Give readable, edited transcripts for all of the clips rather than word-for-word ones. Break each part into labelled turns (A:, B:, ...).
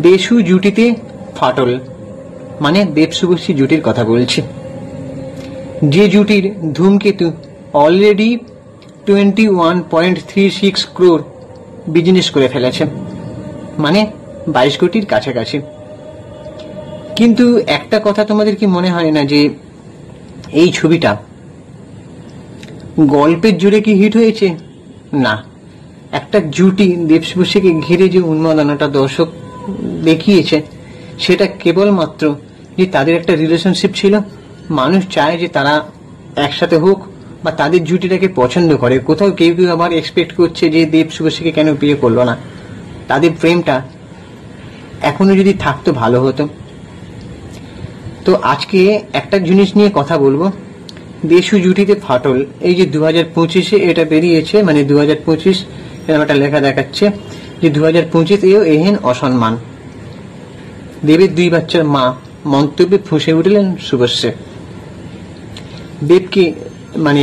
A: দেশু জুটিতে ফাটল, মানে দেব শুভশ্রী জুটির কথা বলছি, যে জুটির ধূমকেতু অলরেডি 21.36 crore বিজনেস করে ফেলেছে, মানে 22 কোটির কাছাকাছি। কিন্তু একটা কথা তোমাদের কি মনে হয় না যে এই ছবিটা গল্পের জোরে কি হিট হয়েছে? না, একটা জুটি দেব শুভশ্রীকে ঘিরে যে উন্মাদনাটা দর্শক দেখিয়েছে সেটা কেবলমাত্র যে তাদের একটা রিলেশনশিপ ছিল, মানুষ চায় যে তারা একসাথে হোক বা তাদের জুটিটাকে পছন্দ করে। কোথাও কেউ কেউ আবার এক্সপেক্ট করছে যে দেব শুভশ্রীকে কেন বিয়ে করলো না, তাদের প্রেমটা এখনো যদি থাকতো ভালো হতো। তো আজকে একটা জিনিস নিয়ে কথা বলবো, দেশু জুটিতে ফাটল। এই যে 2025-এ এটা বেরিয়েছে, মানে 2025 এরকম একটা লেখা দেখাচ্ছে যে 2025-এও এহেন অসম্মান, দেবের 2 বাচ্চার মা মন্তব্যে ফুঁসে উঠলেন শুভশ্রী। দেবকে মানে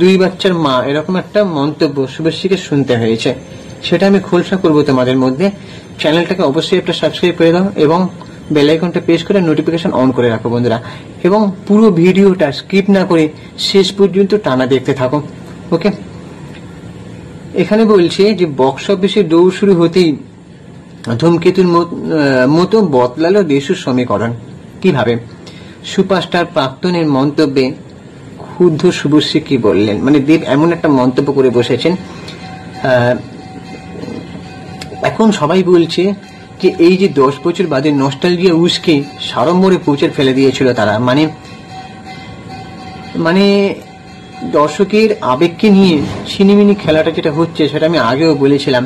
A: 2 বাচ্চার মা এরকম একটা মন্তব্য শুভশ্রীকে শুনতে হয়েছে, সেটা আমি খোলসা করবো তোমাদের মধ্যে। চ্যানেলটাকে অবশ্যই একটা সাবস্ক্রাইব করে দাও এবং বেল আইকনটা প্রেস করে নোটিফিকেশন অন করে রাখো বন্ধুরা, এবং পুরো ভিডিওটা স্কিপ না করে শেষ পর্যন্ত টানা দেখতে থাকো। ওকে, এখানে বলছে যে বক্স অফিসে দৌড় শুরু হতেই ধূমকেতুর মতো বদলালো দেশুর সমীকরণ। কিভাবে? সুপারস্টার প্রাক্তনের মন্তব্যে ক্ষুব্ধ শুভশ্রী কি বললেন, মানে দেব এমন একটা মন্তব্য করে বসেছেন। এখন সবাই বলছে যে এই যে 10 বছর বাদে নস্টালজিয়া উস্কে সাড়ম্বরে পৌঁছে ফেলে দিয়েছিল তারা, মানে দর্শকের আবেগকে নিয়ে ছিনিমিনি খেলাটা যেটা হচ্ছে সেটা আমি আগেও বলেছিলাম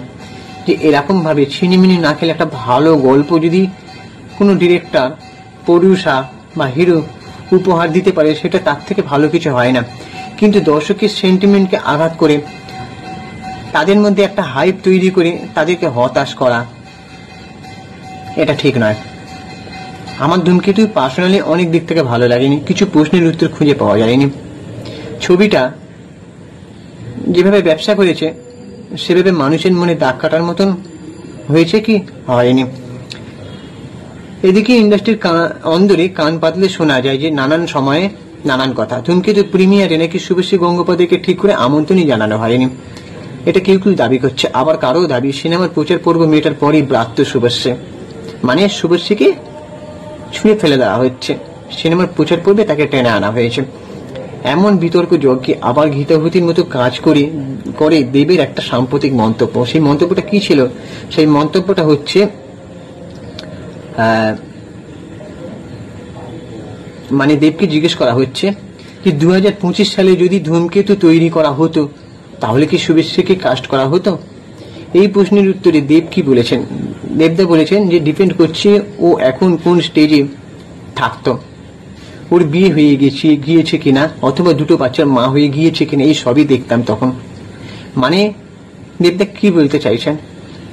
A: যে এরকম ভাবে ছিনিমিনি না খেলে একটা ভালো গল্প যদি কোনো ডিরেক্টর, প্রডিউসার বা হিরো উপহার দিতে পারে সেটা তার থেকে ভালো কিছু হয় না। কিন্তু দর্শকের সেন্টিমেন্টকে আঘাত করে তাদের মধ্যে একটা হাইপ তৈরি করে তাদেরকে হতাশ করা, এটা ঠিক নয়। আমার ধূমকেতু পার্সোনালি অনেক দিক থেকে ভালো লাগেনি, কিছু প্রশ্নের উত্তর খুঁজে পাওয়া যায়নি। ছবিটা যেভাবে ব্যবসা করেছে সেভাবে মানুষের মনে দাগ কাটার মতন হয়েছে কি হয়নি। এদিকে ইন্ডাস্ট্রির অন্দরে কান পাতলে শোনা যায় যে নানান সময়ে নানান কথা। ধূমকেতু প্রিমিয়ারে নাকি শুভশ্রী গঙ্গোপাধ্যায়কে ঠিক করে আমন্ত্রণই জানানো হয়নি, এটা কেউ কেউ দাবি করছে। আবার কারো দাবি সিনেমার প্রচার পর্ব মেটার পরই ব্রাত্য শুভশ্রী, মানে শুভশ্রীকে ছুঁড়ে ফেলে দেওয়া হচ্ছে, সিনেমার প্রচার পর্বে তাকে টেনে আনা হয়েছে। এমন বিতর্ক যজ্ঞে আবার ঘৃতাহুতির মতো কাজ করে দেবের একটা সাম্প্রতিক মন্তব্য। সেই মন্তব্যটা কি ছিল? সেই মন্তব্যটা হচ্ছে মানে দেবকে জিজ্ঞেস করা হচ্ছে যে 2025 সালে যদি ধূমকেতু তৈরি করা হতো তাহলে কি শুভশ্রীকে কাস্ট করা হতো? এই প্রশ্নের উত্তরে দেব কি বলেছেন? দেবদা বলেছেন যে ডিপেন্ড করছে ও এখন কোন স্টেজে থাকতো, ওর বিয়ে হয়ে গিয়েছে কিনা, অথবা 2 বাচ্চার মা হয়ে গিয়েছে কিনা, এই সবই দেখতাম তখন। মানে দেবদা কি বলতে চাইছেন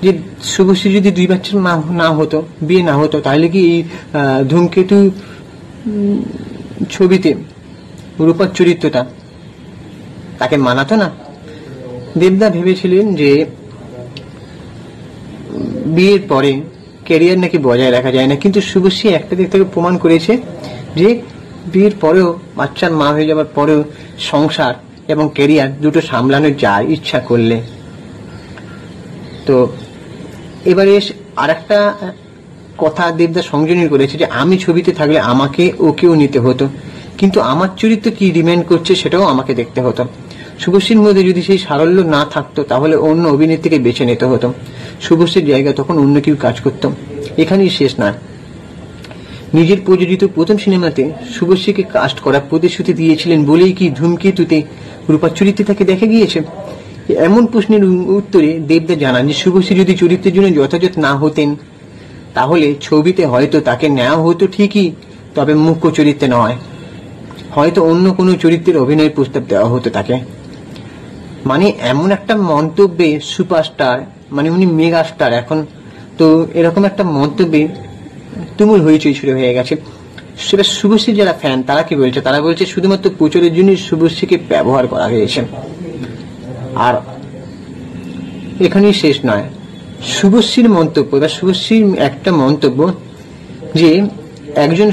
A: যে শুভশ্রী যদি 2 বাচ্চার মা না হতো, বিয়ে না হতো, তাহলে কি এই ধূমকেতু ছবিতে রূপার চরিত্রটা তাকে মানাতো না? দেবদা ভেবেছিলেন যে বিয়ের পরে ক্যারিয়ার নাকি বজায় রাখা যায় না, কিন্তু শুভশ্রী একটা দিক থেকে প্রমাণ করেছে যে বিয়ের পরেও, বাচ্চার মা হয়ে যাওয়ার পরেও সংসার এবং ক্যারিয়ার দুটো সামলানো যায় ইচ্ছা করলে। তো এবারে আর একটা কথা দেবদা সংযোজন করেছে যে আমি ছবিতে থাকলে আমাকে ওকেও নিতে হতো, কিন্তু আমার চরিত্র কি ডিমান্ড করছে সেটাও আমাকে দেখতে হতো। শুভশ্রীর মধ্যে যদি সেই সারল্য না থাকতো তাহলে অন্য অভিনেত্রীকে বেছে নিতে হতো, শুভশ্রীর জায়গা তখন অন্য কেউ কাজ করত। এখানেই শেষ নয়, নিজের প্রযোজিত প্রথম সিনেমাতে শুভশ্রীকে কাস্ট করার প্রতিশ্রুতি দিয়েছিলেন বলেই কি ধূমকেতুতে রূপার চরিত্রে তাকে দেখা গিয়েছে? এমন প্রশ্নের উত্তরে দেবদা জানান যে শুভশ্রী যদি চরিত্রের জন্য যথাযথ না হতেন তাহলে ছবিতে হয়তো তাকে নেওয়া হতো ঠিকই, তবে মুখ্য চরিত্রে নয়, হয়তো অন্য কোনো চরিত্রের অভিনয়ের প্রস্তাব দেওয়া হতো তাকে। মানে এমন একটা মন্তব্যে সুপারস্টার, মানে উনি মেগা স্টার এখন, তো এরকম একটা মন্তব্যে তুমুল হইচই শুরু হয়ে গেছে। সেটা শুভশ্রীর যারা ফ্যান তারা কি বলছে? তারা বলছে শুধুমাত্র প্রচারের জন্য শুভশ্রীকে ব্যবহার করা হয়েছে। আর এখানেই শেষ নয়, শুভশ্রীর মন্তব্য বা শুভশ্রীর একটা মন্তব্য যে একজন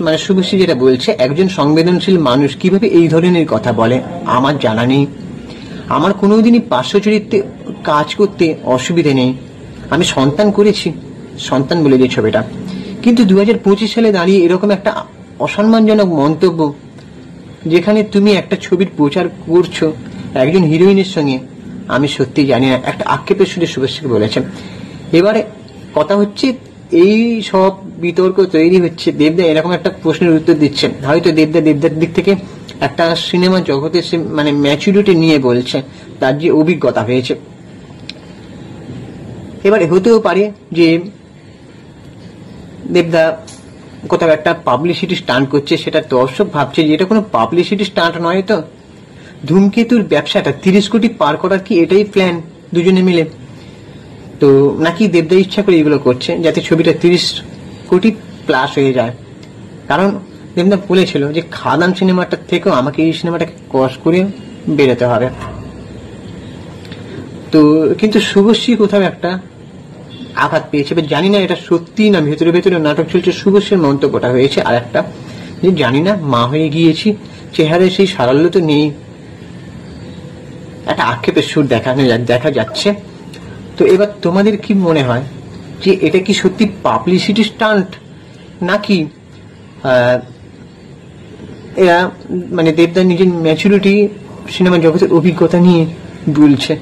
A: মানে শুভশ্রী যেটা বলছে, একজন সংবেদনশীল মানুষ কিভাবে এই ধরনের কথা বলে আমার জানা নেই। আমার কোনোদিনই পার্শ্ব চরিত্রে কাজ করতে অসুবিধে নেই, আমি সন্তান করেছি, সন্তান বলে যে ছবিটা, কিন্তু 2025 সালে দাঁড়িয়ে এরকম একটা অসম্মানজনক মন্তব্য, যেখানে তুমি একটা ছবির প্রচার করছো একজন হিরোইনের সঙ্গে, আমি সত্যি জানি না। একটা আক্ষেপের সুরে শুভশ্রীকে বলেছেন। এবারে কথা হচ্ছে, এই সব বিতর্ক তৈরি হচ্ছে, দেবদা এরকম একটা প্রশ্নের উত্তর দিচ্ছে, হয়তো দেবদার দিক থেকে একটা সিনেমা জগতে সে মানে ম্যাচুরিটি নিয়ে বলছে, তার যে অভিজ্ঞতা হয়েছে। এবারে হতেও পারে যে দেবদা কোথাও একটা পাবলিসিটি স্টান্ট করছে, সেটা দর্শক ভাবছে যে এটা কোনো পাবলিসিটি স্টান্ট নয়। তো ধূমকেতুর ব্যবসাটা 30 কোটি পার করার কি এটাই প্ল্যান দুজনে মিলে? তো নাকি দেবদা ইচ্ছা করে এগুলো করছে যাতে ছবিটা 30 কোটি প্লাস হয়ে যায়? কারণ দেবদা বলেছিল যে খাদান সিনেমাটা থেকেও আমাকে এই সিনেমাটাকে কস করে বেরোতে হবে। তো কিন্তু শুভশ্রী কোথাও একটা আঘাত পেয়েছে, জানি না এটা সত্যি না ভেতরে ভেতরে নাটক চলছে। শুভশ্রীর মন্তব্যটা হয়েছে আর একটা, যে জানি না মা হয়ে গিয়েছি, চেহারায় সেই সারল্য তো নেই, একটা আক্ষেপের সুর দেখা যাচ্ছে। তো এবার তোমাদের কি মনে হয় যে এটা কি সত্যি পাবলিসিটি স্টান্ট, নাকি এরা মানে দেবদা নিজের ম্যাচুরিটি সিনেমা জগতের অভিজ্ঞতা নিয়ে বলছে?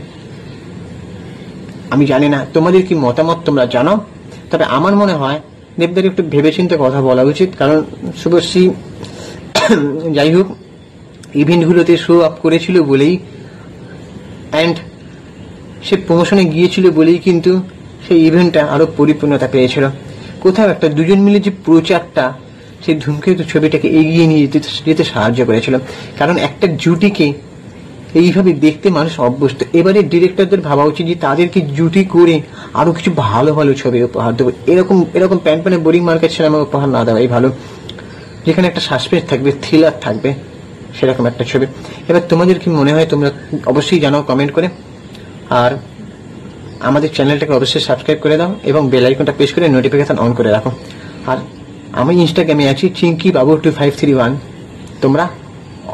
A: আমি জানি না, তোমাদের কি মতামত তোমরা জানাও। তবে আমার মনে হয় দেবদার একটু ভেবেচিন্তে কথা বলা উচিত, কারণ শুভশ্রী যাই হোক ইভেন্টগুলোতে শো আপ করেছিল বলেই, অ্যান্ড সে প্রমোশনে গিয়েছিল বলেই কিন্তু সেই ইভেন্টটা আরো পরিপূর্ণতা পেয়েছিল। কোথাও একটা দুজন মিলে যে প্রচারটা সেই ধূমকেতু ছবিটাকে এগিয়ে নিয়ে যেতে সাহায্য করেছিল, কারণ একটা জুটিকে এইভাবে দেখতে মানুষ অভ্যস্ত। এবারে ডিরেক্টরদের ভাবা উচিত যে তাদেরকে জুটি করে আরো কিছু ভালো ভালো ছবি উপহার দেবো। এরকম প্যান বোরিং মার্কেট সিনেমা উপহার না দেওয়াই ভালো, যেখানে একটা সাসপেন্স থাকবে, থ্রিলার থাকবে, সেরকম একটা ছবি। এবার তোমাদের কি মনে হয় তোমরা অবশ্যই জানাও কমেন্ট করে, আর আমাদের চ্যানেলটাকে অবশ্যই সাবস্ক্রাইব করে দাও এবং বেল আইকনটা প্রেস করে নোটিফিকেশন অন করে রাখো। আর আমি ইনস্টাগ্রামে আছি চিঙ্কি বাবু 2531, তোমরা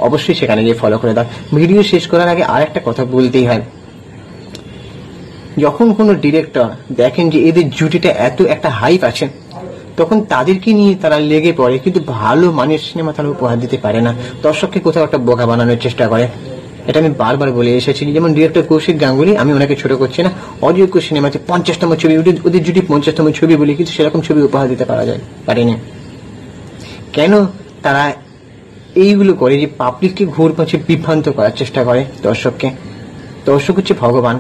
A: অবশ্যই সেখানে গিয়ে ফলো করে দাও। ভিডিও শেষ করার আগে আর একটা কথা বলতেই হয়, যখন কোনো ডিরেক্টর দেখেন যে এদের জুটিটা এত একটা হাইপ আছে, তখন তাদেরকে নিয়ে তারা লেগে পড়ে, কিন্তু ভালো মানের সিনেমা তারা উপহার দিতে পারে না, দর্শককে কোথাও একটা বোকা বানানোর চেষ্টা করে। এটা আমি বারবার বলে এসেছি। যেমন ডিরেক্টর কৌশিক গাঙ্গুলি, আমি ওনাকে ছোট করছি না, অযোগ্য সিনেমাতে 50তম ছবি, ওদের জুটি 50তম ছবি বলে, কিন্তু সেরকম ছবি উপহার দিতে পারেনি। কেন তারা এইগুলো করে? যে পাবলিককে ঘোর পাচ্ছে, বিভ্রান্ত করার চেষ্টা করে দর্শককে। দর্শক হচ্ছে ভগবান,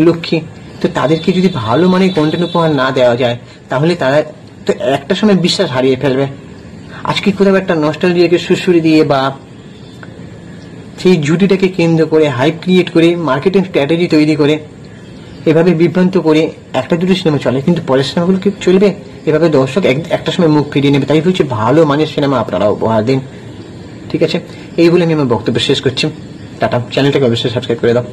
A: লক্ষ্মী। তো তাদেরকে যদি ভালো মানের কন্টেন্ট উপহার না দেওয়া যায়, তাহলে তারা তো একটা সময় বিশ্বাস হারিয়ে ফেলবে। আজকে কোথাও একটা নস্টালজিয়াকে সুড়সুড়ি দিয়ে বা সেই জুটিটাকে কেন্দ্র করে হাইপ ক্রিয়েট করে মার্কেটিং স্ট্র্যাটেজি তৈরি করে এভাবে বিভ্রান্ত করে একটা দুটো সিনেমা চলে, কিন্তু পরের সিনেমাগুলো কি চলবে? এভাবে দর্শক একটা সময় মুখ ফিরিয়ে নেবে। তাই হচ্ছে ভালো মানের সিনেমা আপনারা উপহার দিন। ঠিক আছে, এই বলে আমি আমার বক্তব্য শেষ করছি। টাটা। চ্যানেলটাকে অবশ্যই সাবস্ক্রাইব করে দাও।